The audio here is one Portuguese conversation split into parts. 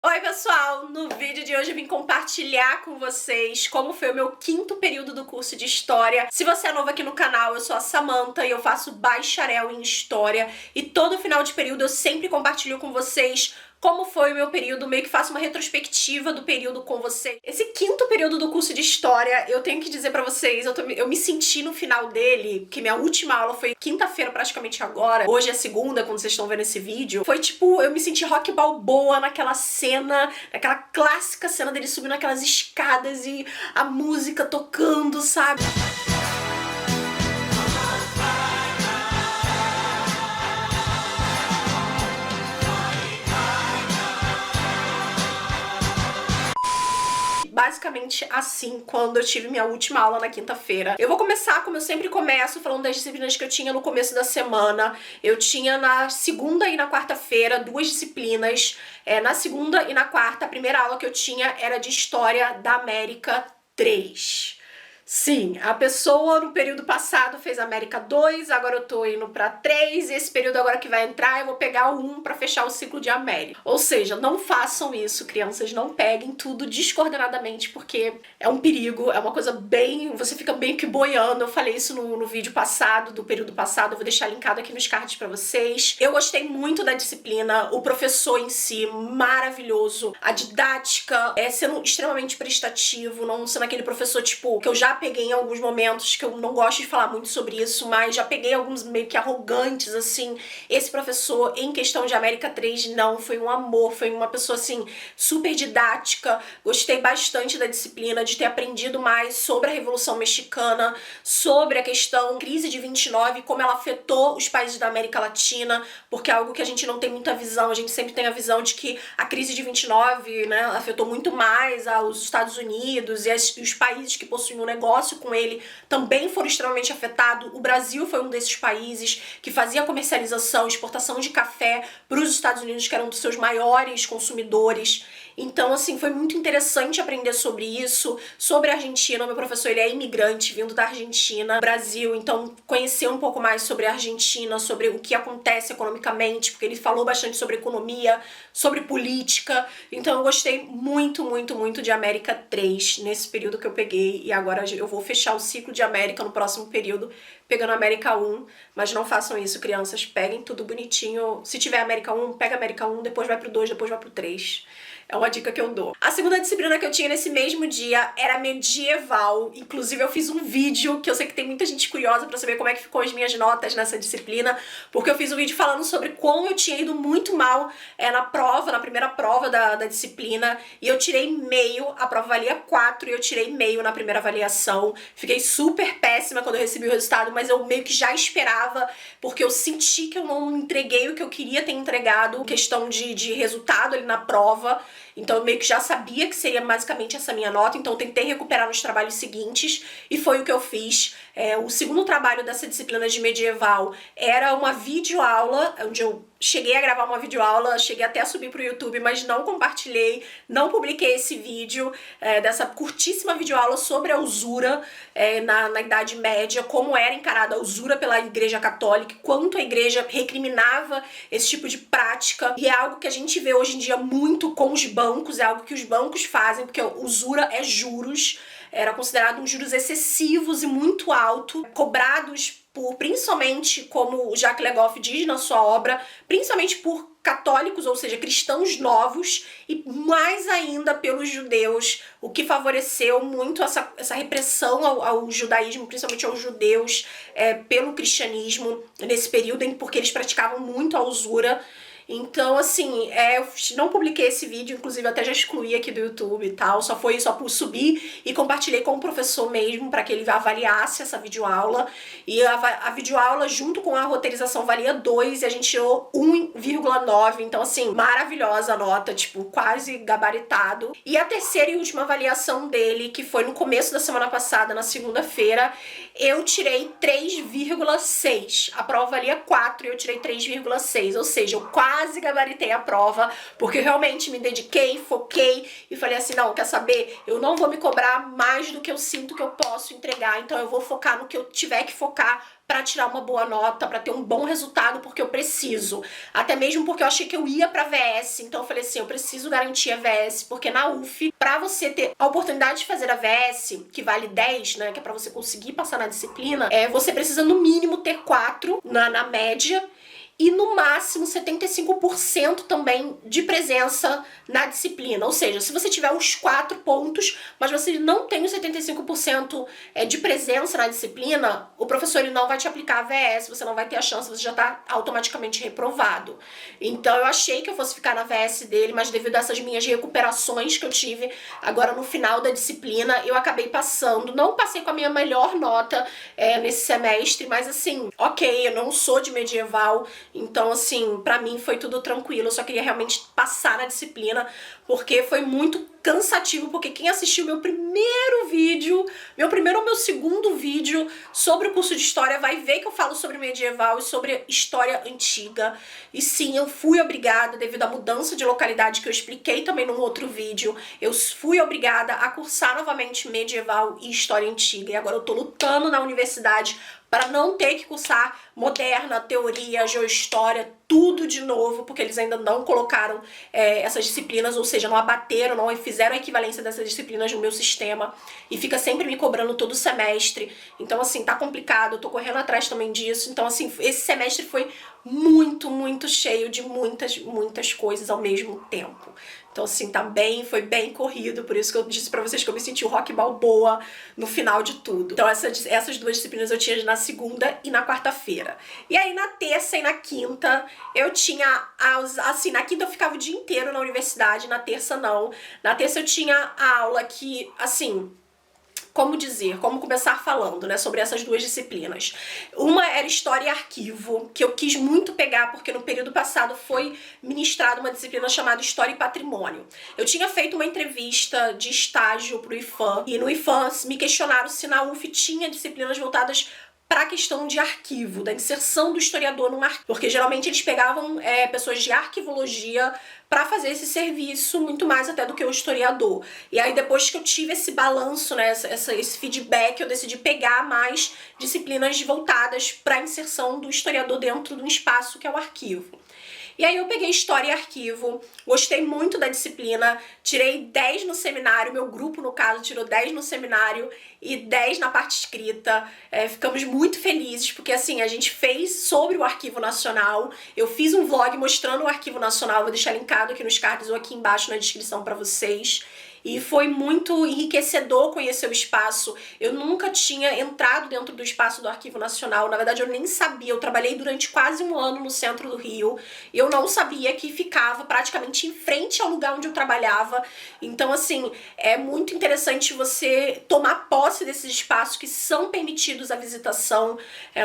Oi pessoal, no vídeo de hoje eu vim compartilhar com vocês como foi o meu quinto período do curso de História. Se você é novo aqui no canal, eu sou a Samantha e eu faço bacharel em História e todo final de período eu sempre compartilho com vocês como foi o meu período, meio que faço uma retrospectiva do período com vocês. Esse quinto período do curso de História, eu tenho que dizer pra vocês, eu me senti no final dele, que minha última aula foi quinta-feira praticamente agora, hoje é segunda, quando vocês estão vendo esse vídeo, foi tipo, eu me senti Rock Balboa naquela cena, naquela clássica cena dele subindo aquelas escadas e a música tocando, sabe? Basicamente assim, quando eu tive minha última aula na quinta-feira. Eu vou começar, como eu sempre começo, falando das disciplinas que eu tinha no começo da semana. Eu tinha na segunda e na quarta-feira duas disciplinas. Na segunda e na quarta, a primeira aula que eu tinha era de História da América 3. Sim, a pessoa no período passado fez América 2, agora eu tô indo pra 3, e esse período agora que vai entrar eu vou pegar o 1 pra fechar o ciclo de América. Ou seja, não façam isso, crianças, não peguem tudo descoordenadamente, porque é um perigo, é uma coisa bem... você fica bem que boiando. Eu falei isso no vídeo passado, do período passado, eu vou deixar linkado aqui nos cards pra vocês. Eu gostei muito da disciplina, o professor em si, maravilhoso, a didática, sendo extremamente prestativo, não sendo aquele professor, tipo, que eu já peguei em alguns momentos, que eu não gosto de falar muito sobre isso, mas já peguei alguns meio que arrogantes, assim. Esse professor, em questão de América 3, não, foi um amor, foi uma pessoa, assim, super didática. Gostei bastante da disciplina, de ter aprendido mais sobre a Revolução Mexicana, sobre a questão crise de 29, como ela afetou os países da América Latina, porque é algo que a gente não tem muita visão, a gente sempre tem a visão de que a crise de 29, né, afetou muito mais os Estados Unidos e os países que possuem um negócio com ele também foram extremamente afetados. O Brasil foi um desses países que fazia comercialização, exportação de café para os Estados Unidos, que eram dos seus maiores consumidores. Então, assim, foi muito interessante aprender sobre isso, sobre a Argentina. O meu professor, ele é imigrante, vindo da Argentina, Brasil, então conhecer um pouco mais sobre a Argentina, sobre o que acontece economicamente, porque ele falou bastante sobre economia, sobre política. Então eu gostei muito, muito, muito de América 3 nesse período que eu peguei, e agora eu vou fechar o ciclo de América no próximo período, pegando América 1, mas não façam isso, crianças, peguem tudo bonitinho. Se tiver América 1, pega América 1, depois vai pro 2, depois vai pro 3. É uma dica que eu dou. A segunda disciplina que eu tinha nesse mesmo dia era medieval. Inclusive eu fiz um vídeo, que eu sei que tem muita gente curiosa pra saber como é que ficou as minhas notas nessa disciplina, porque eu fiz um vídeo falando sobre como eu tinha ido muito mal na prova, na primeira prova da disciplina, e eu tirei meio, a prova valia 4 e eu tirei meio na primeira avaliação. Fiquei super péssima quando eu recebi o resultado, mas eu meio que já esperava, porque eu senti que eu não entreguei o que eu queria ter entregado, questão de resultado ali na prova. Então eu meio que já sabia que seria basicamente essa minha nota, então eu tentei recuperar nos trabalhos seguintes, e foi o que eu fiz. O segundo trabalho dessa disciplina de medieval era uma videoaula, onde eu cheguei a gravar uma videoaula, cheguei até a subir pro YouTube, mas não compartilhei, não publiquei esse vídeo dessa curtíssima videoaula sobre a usura na Idade Média, como era encarada a usura pela Igreja Católica, quanto a Igreja recriminava esse tipo de prática, e é algo que a gente vê hoje em dia muito com os bancos, é algo que os bancos fazem, porque usura é juros, era considerado uns juros excessivos e muito alto, cobrados por, principalmente, como o Jacques Legoff diz na sua obra, principalmente por católicos, ou seja, cristãos novos, e mais ainda pelos judeus, o que favoreceu muito essa repressão ao judaísmo, principalmente aos judeus, pelo cristianismo nesse período, porque eles praticavam muito a usura. Então, assim, eu não publiquei esse vídeo, inclusive até já excluí aqui do YouTube e tal, só por subir e compartilhei com o professor mesmo, para que ele avaliasse essa videoaula. E a videoaula, junto com a roteirização, valia 2 e a gente tirou 1,9, então, assim, maravilhosa a nota, tipo, quase gabaritado. E a terceira e última avaliação dele, que foi no começo da semana passada, na segunda-feira, eu tirei 3,6. A prova valia 4 e eu tirei 3,6, ou seja, eu quase gabaritei a prova, porque eu realmente me dediquei, foquei e falei assim, não, quer saber? Eu não vou me cobrar mais do que eu sinto que eu posso entregar, então eu vou focar no que eu tiver que focar para tirar uma boa nota, para ter um bom resultado, porque eu preciso. Até mesmo porque eu achei que eu ia para VS, então eu falei assim, eu preciso garantir a VS, porque na UF, para você ter a oportunidade de fazer a VS, que vale 10, né, que é para você conseguir passar na disciplina, você precisa no mínimo ter 4 na média, e no máximo 75% também de presença na disciplina. Ou seja, se você tiver os 4 pontos, mas você não tem os 75% de presença na disciplina, o professor ele não vai te aplicar a VS, você não vai ter a chance, você já está automaticamente reprovado. Então eu achei que eu fosse ficar na VS dele, mas devido a essas minhas recuperações que eu tive agora no final da disciplina, eu acabei passando. Não passei com a minha melhor nota nesse semestre, mas assim, ok, eu não sou de medieval, então, assim, pra mim foi tudo tranquilo, eu só queria realmente passar na disciplina, porque foi muito cansativo, porque quem assistiu meu primeiro vídeo, meu segundo vídeo sobre o curso de História vai ver que eu falo sobre medieval e sobre história antiga. E sim, eu fui obrigada, devido à mudança de localidade que eu expliquei também num outro vídeo, eu fui obrigada a cursar novamente medieval e história antiga. E agora eu tô lutando na universidade para não ter que cursar moderna, teoria, geohistória, tudo de novo, porque eles ainda não colocaram essas disciplinas, ou seja, não abateram, não fizeram a equivalência dessas disciplinas no meu sistema, e fica sempre me cobrando todo semestre. Então, assim, tá complicado, eu tô correndo atrás também disso. Então, assim, esse semestre foi muito, muito cheio de muitas coisas ao mesmo tempo. Então, assim, foi bem corrido, por isso que eu disse pra vocês que eu me senti o Rock Balboa no final de tudo. Então, essas duas disciplinas eu tinha na segunda e na quarta-feira. E aí, na terça e na quinta, eu tinha, assim, na quinta eu ficava o dia inteiro na universidade, na terça não. Na terça eu tinha a aula que, assim, como começar falando, né, sobre essas duas disciplinas. Uma era História e Arquivo, que eu quis muito pegar porque no período passado foi ministrada uma disciplina chamada História e Patrimônio. Eu tinha feito uma entrevista de estágio pro IFAM, e no IFAM me questionaram se na UF tinha disciplinas voltadas para a questão de arquivo, da inserção do historiador num arquivo, porque geralmente eles pegavam pessoas de arquivologia para fazer esse serviço, muito mais até do que o historiador. E aí depois que eu tive esse balanço, né, esse feedback, eu decidi pegar mais disciplinas voltadas para a inserção do historiador dentro de um espaço que é o arquivo. E aí eu peguei História e Arquivo, gostei muito da disciplina, tirei 10 no seminário, meu grupo, no caso, tirou 10 no seminário e 10 na parte escrita. Ficamos muito felizes, porque assim, a gente fez sobre o Arquivo Nacional, eu fiz um vlog mostrando o Arquivo Nacional, vou deixar linkado aqui nos cards ou aqui embaixo na descrição para vocês. E foi muito enriquecedor conhecer o espaço. Eu nunca tinha entrado dentro do espaço do Arquivo Nacional. Na verdade, eu nem sabia. Eu trabalhei durante quase um ano no centro do Rio. E eu não sabia que ficava praticamente em frente ao lugar onde eu trabalhava. Então, assim, é muito interessante você tomar posse desses espaços que são permitidos à visitação.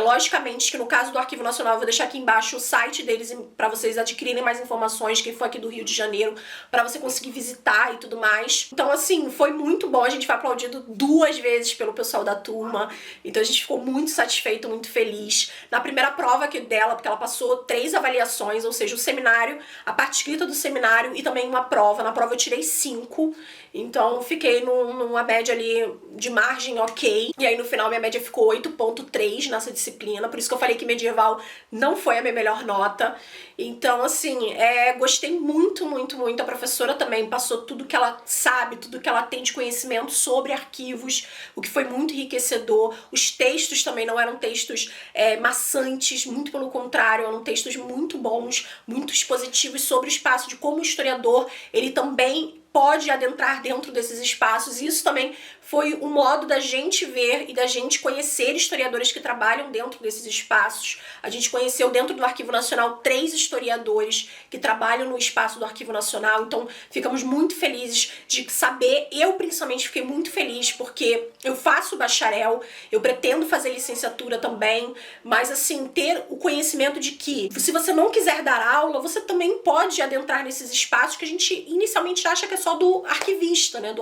Logicamente que no caso do Arquivo Nacional, eu vou deixar aqui embaixo o site deles para vocês adquirirem mais informações, quem for aqui do Rio de Janeiro, para você conseguir visitar e tudo mais. Então, assim, foi muito bom. A gente foi aplaudido 2 vezes pelo pessoal da turma. Então, a gente ficou muito satisfeito, muito feliz. Na primeira prova dela, porque ela passou 3 avaliações, ou seja, o seminário, a parte escrita do seminário e também uma prova. Na prova eu tirei 5. Então, fiquei numa média ali de margem ok. E aí, no final, minha média ficou 8,3 nessa disciplina. Por isso que eu falei que medieval não foi a minha melhor nota. Então, assim, gostei muito, muito, muito. A professora também passou tudo que ela sabe, tudo que ela tem de conhecimento sobre arquivos, o que foi muito enriquecedor. Os textos também não eram textos maçantes, muito pelo contrário, eram textos muito bons, muito expositivos sobre o espaço, de como o historiador, ele também pode adentrar dentro desses espaços. E isso também foi um modo da gente ver e da gente conhecer historiadores que trabalham dentro desses espaços. A gente conheceu dentro do Arquivo Nacional 3 historiadores que trabalham no espaço do Arquivo Nacional, então ficamos muito felizes de saber. Eu principalmente fiquei muito feliz porque eu faço bacharel, eu pretendo fazer licenciatura também, mas assim, ter o conhecimento de que se você não quiser dar aula, você também pode adentrar nesses espaços que a gente inicialmente acha que é só do arquivista, né, do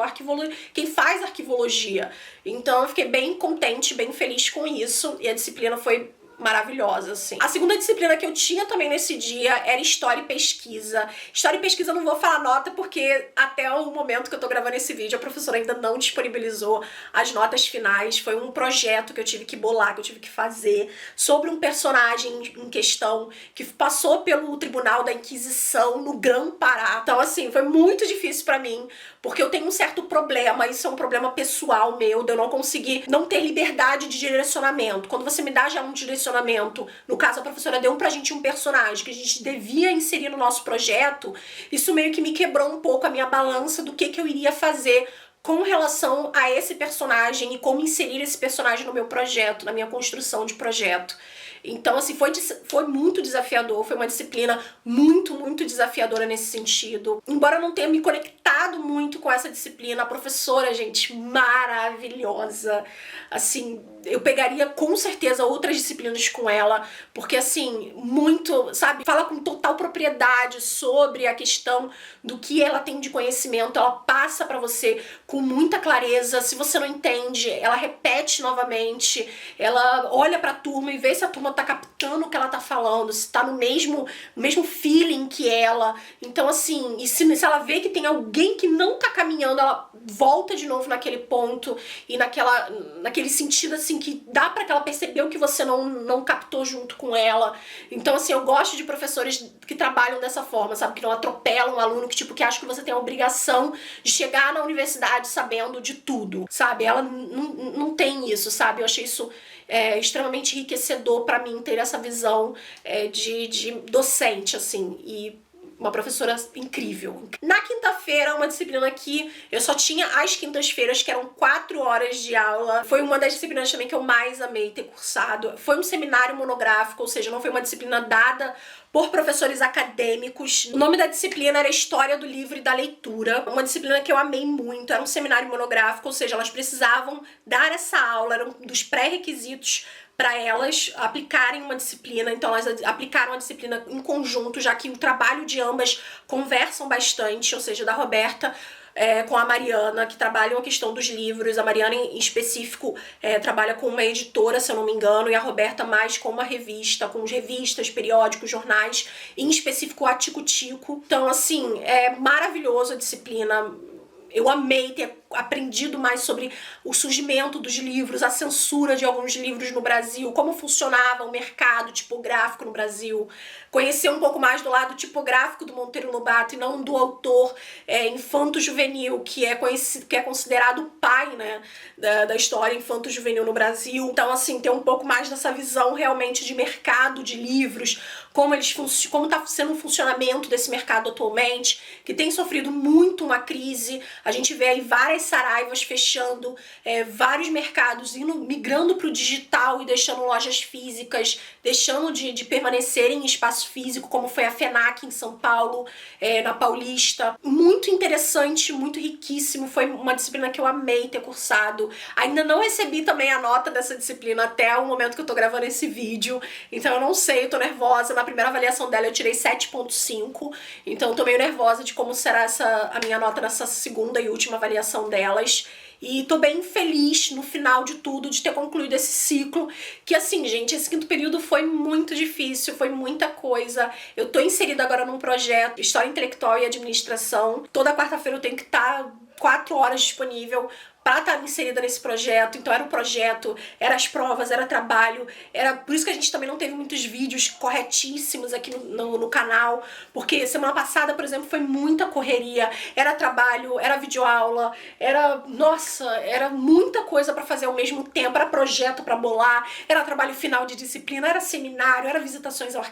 quem faz arquivologia. Então eu fiquei bem contente, bem feliz com isso, e a disciplina foi maravilhosa, assim. A segunda disciplina que eu tinha também nesse dia era História e Pesquisa. História e Pesquisa eu não vou falar nota porque até o momento que eu tô gravando esse vídeo a professora ainda não disponibilizou as notas finais. Foi um projeto que eu tive que bolar, que eu tive que fazer sobre um personagem em questão que passou pelo Tribunal da Inquisição no Grã-Pará. Então, assim, foi muito difícil pra mim, porque eu tenho um certo problema, isso é um problema pessoal meu, de eu não conseguir não ter liberdade de direcionamento. Quando você me dá já um direcionamento, no caso a professora deu pra gente um personagem que a gente devia inserir no nosso projeto, isso meio que me quebrou um pouco a minha balança do que eu iria fazer com relação a esse personagem e como inserir esse personagem no meu projeto, na minha construção de projeto. Então, assim, foi muito desafiador, foi uma disciplina muito desafiadora nesse sentido. Embora eu não tenha me conectado muito com essa disciplina, a professora, gente, maravilhosa. Assim, eu pegaria com certeza outras disciplinas com ela, porque assim, muito, sabe, fala com total propriedade sobre a questão do que ela tem de conhecimento, ela passa pra você com muita clareza. Se você não entende, ela repete novamente, ela olha pra turma e vê se a turma tá captando o que ela tá falando, se tá no mesmo feeling que ela. Então assim, e se ela vê que tem alguém que não tá caminhando, ela volta de novo naquele ponto e naquele sentido assim que dá pra que ela percebeu que você não captou junto com ela. Então assim, eu gosto de professores que trabalham dessa forma, sabe, que não atropelam o aluno, que tipo, que acham que você tem a obrigação de chegar na universidade sabendo de tudo, sabe? Ela não tem isso, sabe? Eu achei isso extremamente enriquecedor pra mim ter essa visão de docente, assim, e uma professora incrível. Na quinta-feira, uma disciplina que eu só tinha às quintas-feiras, que eram 4 horas de aula. Foi uma das disciplinas também que eu mais amei ter cursado. Foi um seminário monográfico, ou seja, não foi uma disciplina dada por professores acadêmicos. O nome da disciplina era História do Livro e da Leitura. Uma disciplina que eu amei muito. Era um seminário monográfico, ou seja, elas precisavam dar essa aula, era um dos pré-requisitos para elas aplicarem uma disciplina. Então elas aplicaram a disciplina em conjunto, já que o trabalho de ambas conversam bastante, ou seja, da Roberta com a Mariana, que trabalham a questão dos livros. A Mariana, em específico, trabalha com uma editora, se eu não me engano, e a Roberta mais com uma revista, com revistas, periódicos, jornais, em específico a Tico Tico. Então, assim, é maravilhoso a disciplina. Eu amei ter aprendido mais sobre o surgimento dos livros, a censura de alguns livros no Brasil, como funcionava o mercado tipográfico no Brasil, conhecer um pouco mais do lado tipográfico do Monteiro Lobato e não do autor infanto-juvenil, que é considerado o pai, né, da história infanto-juvenil no Brasil. Então, assim, ter um pouco mais dessa visão realmente de mercado de livros, como está sendo o funcionamento desse mercado atualmente, que tem sofrido muito uma crise. A gente vê aí várias saraivas fechando, vários mercados migrando para o digital e deixando lojas físicas, deixando de permanecer em espaço físico, como foi a FENAC em São Paulo, na Paulista. Muito interessante, muito riquíssimo. Foi uma disciplina que eu amei ter cursado. Ainda não recebi também a nota dessa disciplina até o momento que eu tô gravando esse vídeo, então eu não sei, eu tô nervosa. Na primeira avaliação dela eu tirei 7.5, então eu tô meio nervosa de como será a minha nota nessa segunda e última avaliação delas. E tô bem feliz no final de tudo de ter concluído esse ciclo, que assim, gente, esse quinto período foi muito difícil, foi muita coisa. Eu tô inserida agora num projeto História Intelectual e Administração. Toda quarta-feira eu tenho que estar 4 horas disponível para estar inserida nesse projeto. Então era um projeto, era as provas, era trabalho, era por isso que a gente também não teve muitos vídeos corretíssimos aqui no canal, porque semana passada, por exemplo, foi muita correria, era trabalho, era videoaula, era muita coisa para fazer ao mesmo tempo, era projeto para bolar, era trabalho final de disciplina, era seminário, era visitações ao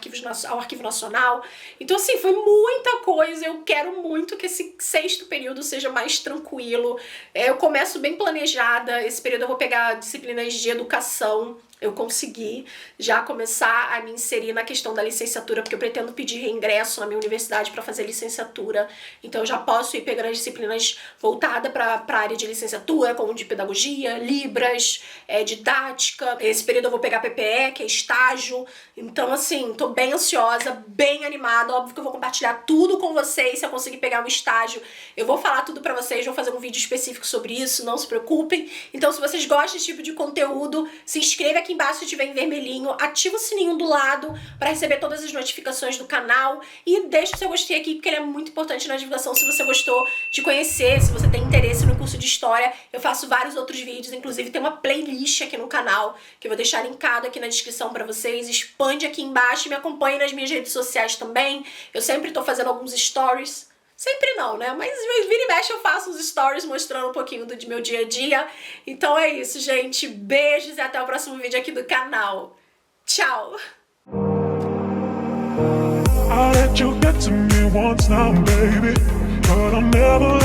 Arquivo Nacional. Então assim, foi muita coisa. Eu quero muito que esse 6º período seja mais tranquilo. Eu começo bem planejada. Esse período eu vou pegar disciplinas de educação. Eu consegui já começar a me inserir na questão da licenciatura, porque eu pretendo pedir reingresso na minha universidade para fazer licenciatura. Então eu já posso ir pegando as disciplinas voltadas para a área de licenciatura, como de pedagogia, libras, didática. Esse período eu vou pegar PPE, que é estágio. Então assim, tô bem ansiosa, bem animada. Óbvio que eu vou compartilhar tudo com vocês. Se eu conseguir pegar um estágio, eu vou falar tudo pra vocês. vocês, vou fazer um vídeo específico sobre isso, não se preocupem. Então, se vocês gostam desse tipo de conteúdo, se inscreva aqui embaixo se tiver em vermelhinho, ativa o sininho do lado para receber todas as notificações do canal e deixa o seu gostei aqui, porque ele é muito importante na divulgação. Se você gostou de conhecer, se você tem interesse no curso de História, eu faço vários outros vídeos, inclusive tem uma playlist aqui no canal, que eu vou deixar linkado aqui na descrição para vocês. Expande aqui embaixo e me acompanhe nas minhas redes sociais também. Eu sempre tô fazendo alguns stories. Sempre não, né? Mas vira e mexe eu faço uns stories mostrando um pouquinho do meu dia a dia. Então é isso, gente. Beijos e até o próximo vídeo aqui do canal. Tchau! I let you get to me once now, baby, but I'm never